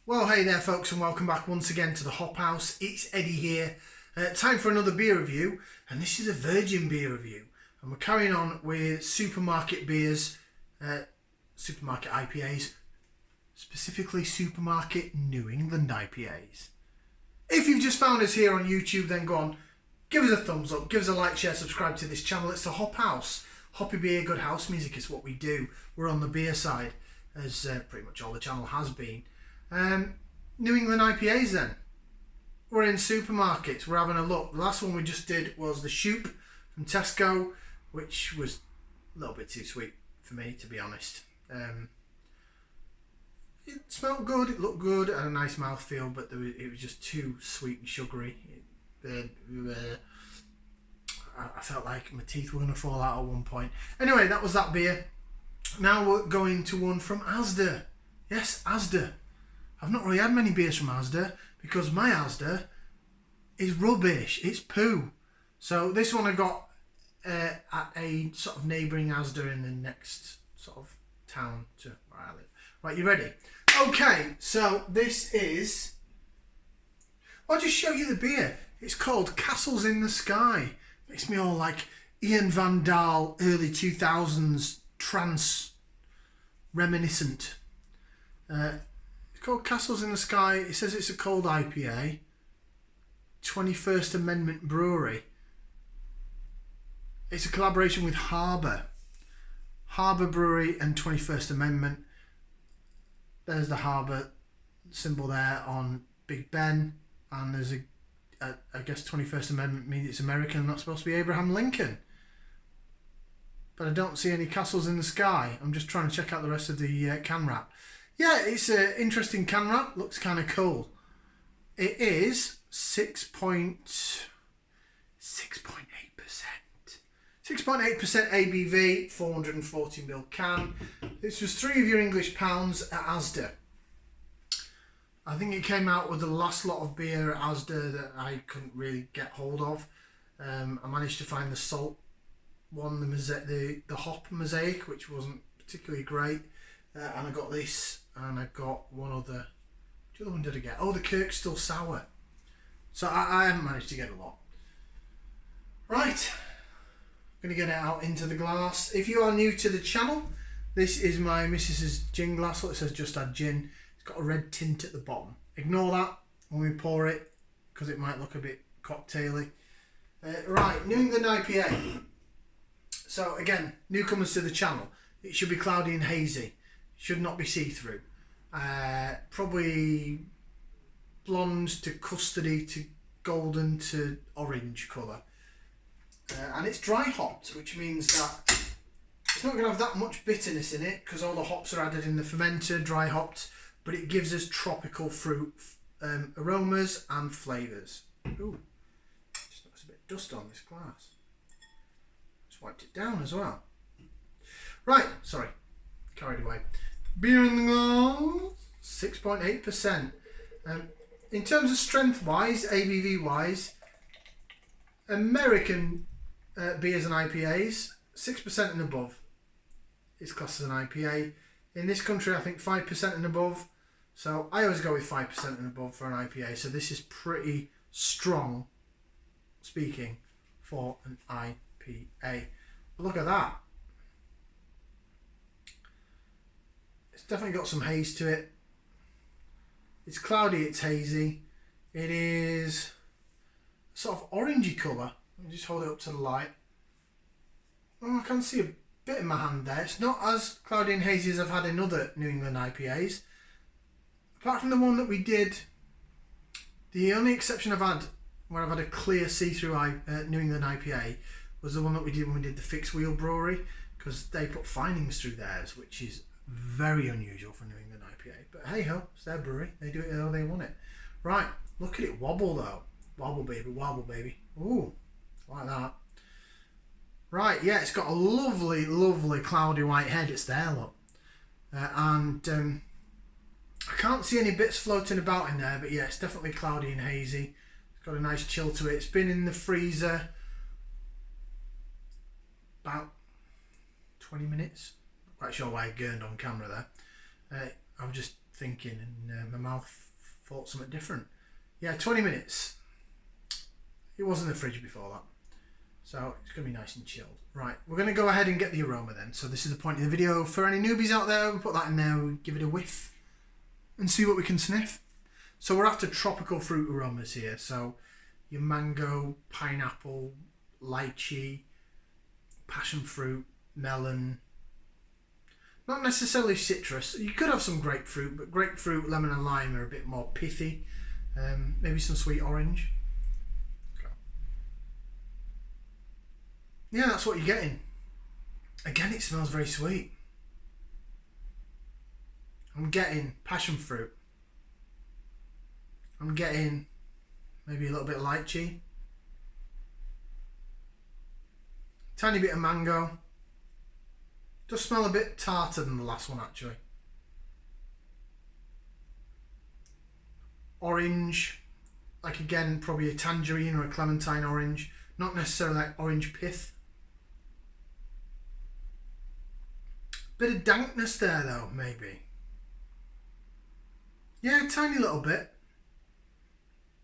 Well, hey there folks, and welcome back once again to the Hop House. It's Eddie here. Time for another beer review, and this is a virgin beer review. And we're carrying on with supermarket beers, supermarket IPAs, specifically supermarket New England IPAs. If you've just found us here on YouTube, then go on, give us a thumbs up, give us a like, share, subscribe to this channel. It's the Hop House. Hoppy beer, good house music is what we do. We're on the beer side, as pretty much all the channel has been. New England IPAs then. We're in supermarkets, we're having a look. The last one we just did was the Shoop from Tesco, which was a little bit too sweet for me, to be honest. It smelled good, it looked good, had a nice mouthfeel, but it was just too sweet and sugary. I felt like my teeth were going to fall out at one point. Anyway, that was that beer. Now we're going to one from Asda. Yes, Asda. I've not really had many beers from Asda because my Asda is rubbish. It's poo. So this one I got at a sort of neighbouring Asda in the next sort of town to where I live. Right, you ready? Okay, so this is... I'll just show you the beer. It's called Castles in the Sky. Makes me all like Ian Van Dahl, early 2000s trance reminiscent. It's called Castles in the Sky. It says it's a cold IPA. 21st Amendment Brewery. It's a collaboration with Harbour Brewery and 21st Amendment. There's the Harbour symbol there on Big Ben, and there's I guess 21st Amendment means it's American, not supposed to be Abraham Lincoln. But I don't see any castles in the sky. I'm just trying to check out the rest of the can wrap. Yeah, it's an interesting can wrap. Looks kind of cool. It is 6.8%. 6.8% ABV, 440ml can. This was 3 of your English pounds at Asda. I think it came out with the last lot of beer at Asda that I couldn't really get hold of. I managed to find the salt one, the hop mosaic, which wasn't particularly great. And I got this, and I got one other. Which other one did I get? Oh, the Kirk's Still Sour. So I haven't managed to get a lot. Right. I'm going to get it out into the glass. If you are new to the channel, this is my missus's gin glass. Look, it says just add gin. It's got a red tint at the bottom. Ignore that when we pour it, because it might look a bit cocktaily. Right, New England IPA. So again, newcomers to the channel. It should be cloudy and hazy. Should not be see-through. Probably blonde to custardy to golden to orange colour. And it's dry hopped, which means that it's not going to have that much bitterness in it because all the hops are added in the fermenter, dry hopped, but it gives us tropical fruit aromas and flavours. Ooh, just noticed a bit of dust on this glass. Just wiped it down as well. Right, sorry, carried away. Beer in the glass, 6.8%. In terms of strength wise, ABV wise, American beers and IPAs, 6% and above is classed as an IPA. In this country, I think 5% and above. So I always go with 5% and above for an IPA. So this is pretty strong speaking for an IPA. But look at that. It's definitely got some haze to it. It's cloudy, it's hazy. It is sort of orangey colour. Let me just hold it up to the light. Oh, I can see a bit in my hand there. It's not as cloudy and hazy as I've had in other New England IPAs. Apart from the one that we did, the only exception I've had where I've had a clear see-through New England IPA was the one that we did when we did the Fixed Wheel Brewery, because they put findings through theirs, which is very unusual for New England IPA. But hey ho, it's their brewery. They do it how they want it. Right, look at it wobble though. Wobble baby, wobble baby. Ooh, like that. Right, yeah, it's got a lovely, lovely cloudy white head. It's there, look. And I can't see any bits floating about in there, but yeah, it's definitely cloudy and hazy. It's got a nice chill to it. It's been in the freezer about 20 minutes. Not quite sure why I gurned on camera there. I was just thinking, and my mouth thought something different. Yeah, 20 minutes. It was in the fridge before that. So it's going to be nice and chilled. Right, we're going to go ahead and get the aroma then. So this is the point of the video. For any newbies out there, we put that in there, we give it a whiff and see what we can sniff. So we're after tropical fruit aromas here. So your mango, pineapple, lychee, passion fruit, melon. Not necessarily citrus. You could have some grapefruit, but grapefruit, lemon and lime are a bit more pithy. Maybe some sweet orange. Yeah, that's what you're getting. Again, it smells very sweet. I'm getting passion fruit. I'm getting maybe a little bit of lychee. Tiny bit of mango. Does smell a bit tartar than the last one actually. Orange. Like again, probably a tangerine or a clementine orange. Not necessarily like orange pith. Bit of dankness there though, maybe. Yeah, a tiny little bit.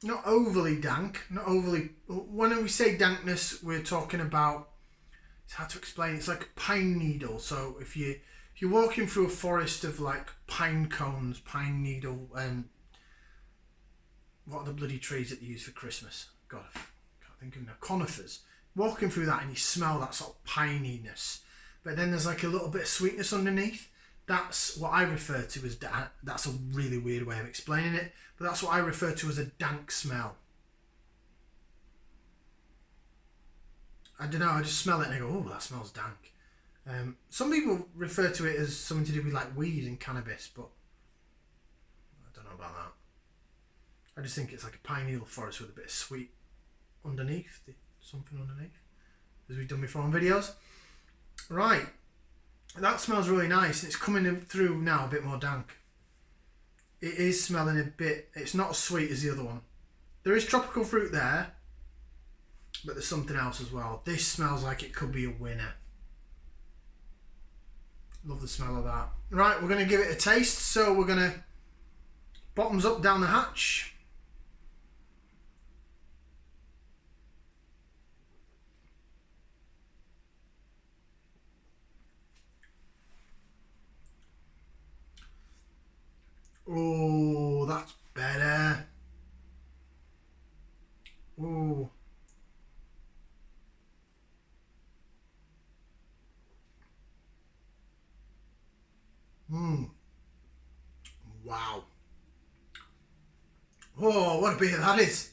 Not overly dank, not overly... When we say dankness, we're talking about... It's hard to explain. It's like a pine needle. So if you're walking through a forest of like pine cones, pine needle, what are the bloody trees that they use for Christmas? God, I can't think of them. Conifers. Walking through that and you smell that sort of pininess. But then there's like a little bit of sweetness underneath. That's what I refer to as dank. That's a really weird way of explaining it, but that's what I refer to as a dank smell. I don't know, I just smell it and I go, oh, that smells dank. Some people refer to it as something to do with like weed and cannabis, but I don't know about that. I just think it's like a pine needle forest with a bit of sweet underneath, something underneath, as we've done before on videos. Right, that smells really nice. It's coming through now a bit more dank. It is smelling a bit, it's not as sweet as the other one. There is tropical fruit there, but there's something else as well. This smells like it could be a winner. Love the smell of that. Right, we're going to give it a taste. So we're going to bottoms up down the hatch. Oh, that's better. Oh. Wow. Oh, what a beer that is.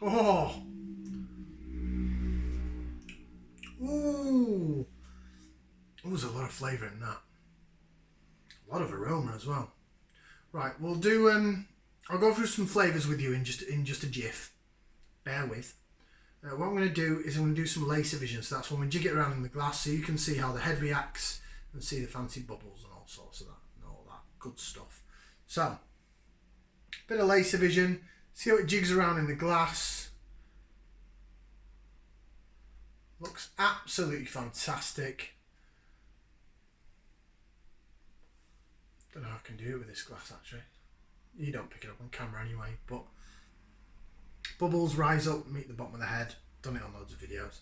Oh. Ooh. Oh, there's a lot of flavour in that. A lot of aroma as well. Right, we'll do, I'll go through some flavours with you in just a jiff. Bear with. What I'm going to do is I'm going to do some lace evasion. So that's when we jig it around in the glass so you can see how the head reacts and see the fancy bubbles and all sorts of that and all that good stuff. So, bit of lace evasion. See how it jigs around in the glass. Looks absolutely fantastic. Don't know how I can do it with this glass actually. You don't pick it up on camera anyway, but bubbles rise up, meet the bottom of the head. Done it on loads of videos.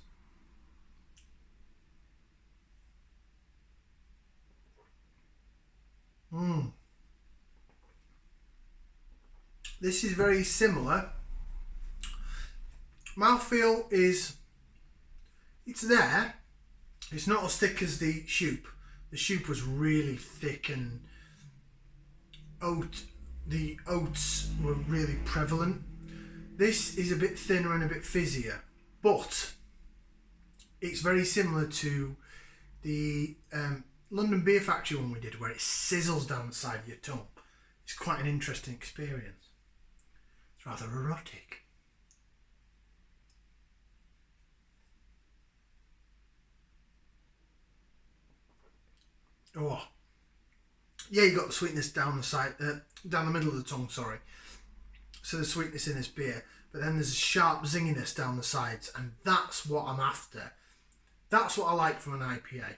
This is very similar. Mouthfeel is, it's there. It's not as thick as the Shoop. The Shoop was really thick and the oats were really prevalent. This is a bit thinner and a bit fizzier, but it's very similar to the London Beer Factory one we did, where it sizzles down the side of your tongue. It's quite an interesting experience. It's rather erotic. Oh, yeah, you got the sweetness down the side, down the middle of the tongue. Sorry. So the sweetness in this beer, but then there's a sharp zinginess down the sides, and that's what I'm after. That's what I like from an IPA.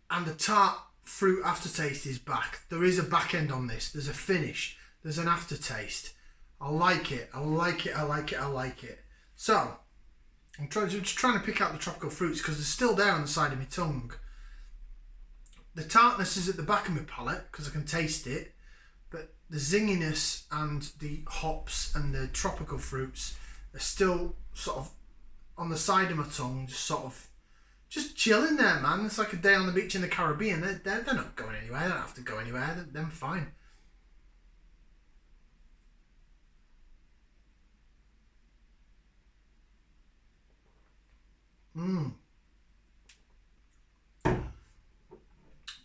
And the tart fruit aftertaste is back. There is a back end on this. There's a finish. There's an aftertaste. I like it. I like it. I like it. I like it. So, I'm just trying to pick out the tropical fruits because they're still there on the side of my tongue. The tartness is at the back of my palate because I can taste it. But the zinginess and the hops and the tropical fruits are still sort of on the side of my tongue, just chilling there, man. It's like a day on the beach in the Caribbean. They're not going anywhere. They don't have to go anywhere. They're fine.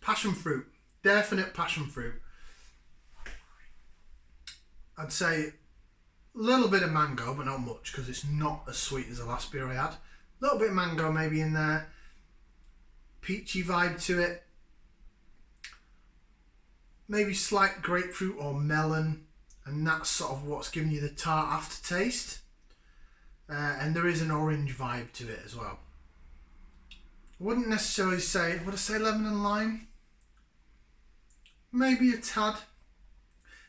Passion fruit. Definite passion fruit. I'd say a little bit of mango, but not much because it's not as sweet as the last beer I had. A little bit of mango maybe in there. Peachy vibe to it. Maybe slight grapefruit or melon. And that's sort of what's giving you the tart aftertaste. And there is an orange vibe to it as well. I wouldn't necessarily say, would I say lemon and lime? Maybe a tad.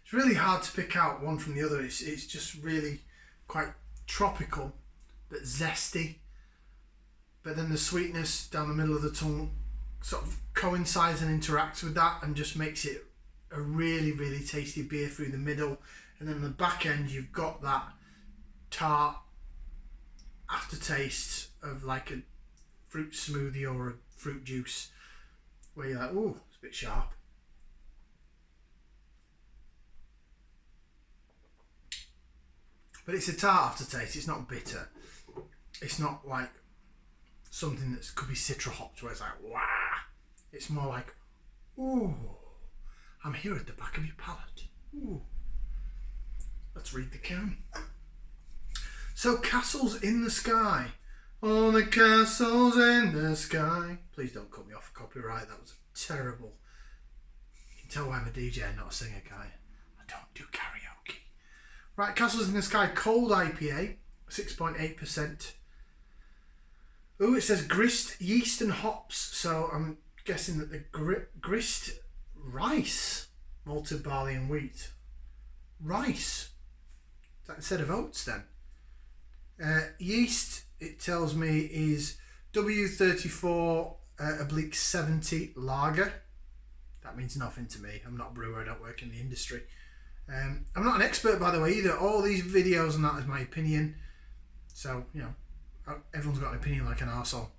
It's really hard to pick out one from the other. It's just really quite tropical, but zesty. But then the sweetness down the middle of the tongue sort of coincides and interacts with that and just makes it a really, really tasty beer through the middle. And then on the back end, you've got that tart aftertaste of like a fruit smoothie or a fruit juice where you're like, oh, it's a bit sharp. But it's a tart aftertaste, it's not bitter. It's not like something that could be citra hopped where it's like, wow. It's more like, ooh, I'm here at the back of your palate. Ooh. Let's read the can. So, castles in the sky. All the castles in the sky. Please don't cut me off for copyright, that was terrible. You can tell why I'm a DJ, not a singer, guy. I don't do karaoke. Right, Castles in the Sky Cold IPA, 6.8%. Oh, it says grist, yeast and hops. So I'm guessing that the grist, rice, malted barley and wheat. Rice. Is that instead of oats then? Yeast, it tells me, is W34/70 lager. That means nothing to me. I'm not a brewer, I don't work in the industry. I'm not an expert, by the way, either. All these videos and that is my opinion. So, you know, everyone's got an opinion like an arsehole.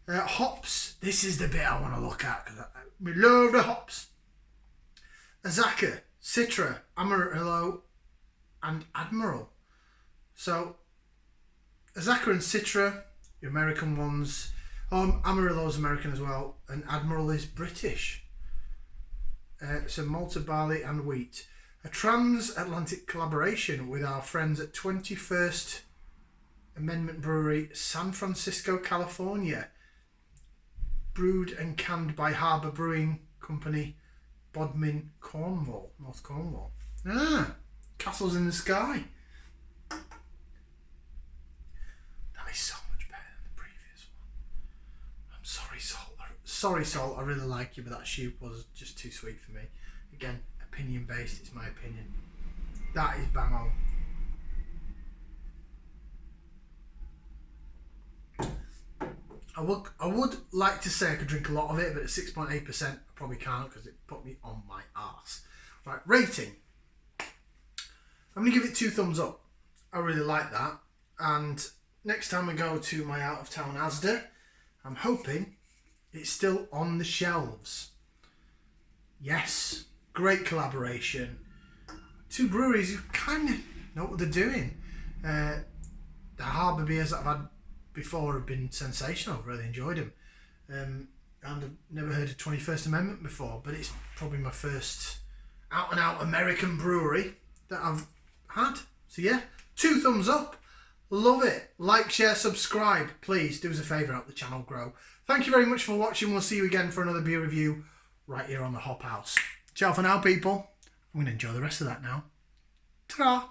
Hops. This is the bit I want to look at because we love the hops. Azaka, Citra, Amarillo, and Admiral. So, Azaka and Citra, the American ones. Amarillo's American as well, and Admiral is British. So, malted barley and wheat. A transatlantic collaboration with our friends at 21st Amendment Brewery, San Francisco, California. Brewed and canned by Harbour Brewing Company, Bodmin, Cornwall, North Cornwall. Castles in the Sky. That is so much better than the previous one. I'm sorry, Salt. Sorry, Salt, I really like you, but that shoot was just too sweet for me. Again, opinion based, it's my opinion. That is bang on. I would like to say I could drink a lot of it, but at 6.8% I probably can't because it put me on my arse. Right, rating. I'm going to give it 2 thumbs up. I really like that. And next time I go to my out of town Asda, I'm hoping it's still on the shelves. Yes, great collaboration. 2 breweries who kind of know what they're doing. The Harbour beers that I've had before have been sensational. I've really enjoyed them. And I've never heard of 21st Amendment before, but it's probably my first out and out American brewery that I've had. So yeah, 2 thumbs up. Love it. Like, share, subscribe. Please do us a favour, help the channel grow. Thank you very much for watching. We'll see you again for another beer review right here on the Hop House. Ciao for now, people. I'm going to enjoy the rest of that now. Ta-ra!